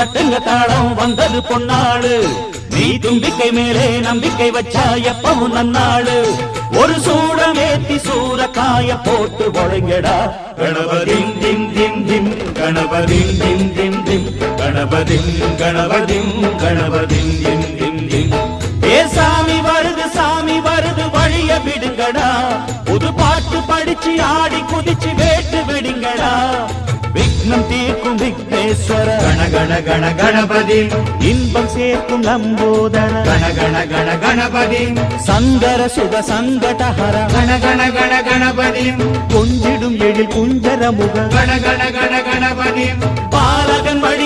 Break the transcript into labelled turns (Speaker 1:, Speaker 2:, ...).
Speaker 1: தட்டுங்க தாளம் வந்தது பொன்னாளு நீ தும்பிக்கை மேலே நம்பிக்கை வச்சா எப்பவும் நன்னாளு ஒரு சூடமேத்தி சூரக்காய போட்டு ஒழுங்கடா கணபதிம் திம் திம் திம் கணபதிம் திம் திம் திம் கணபதிம் கணபதிம் கணபதிம் திம் திம் திம் ஏ சாமி வருது வழிய விடுங்கடா புது பாட்டு படிச்சு ஆடி குதிச்சு வேட்டு விடுங்கடா விக்னம் தீர்க்கும் விக்னேஸ்வர
Speaker 2: கண கண கண கணபதி
Speaker 1: இன்பம் சேர்க்கும் லம்போதர
Speaker 2: கண கண கண கணபதி
Speaker 1: சங்கர சுக சங்கடஹர
Speaker 2: கண கண கண கணபதி
Speaker 1: கொஞ்சிடும் எழில் குஞ்சர முக
Speaker 2: கண கண கண கணபதி
Speaker 1: பாலகன் வழி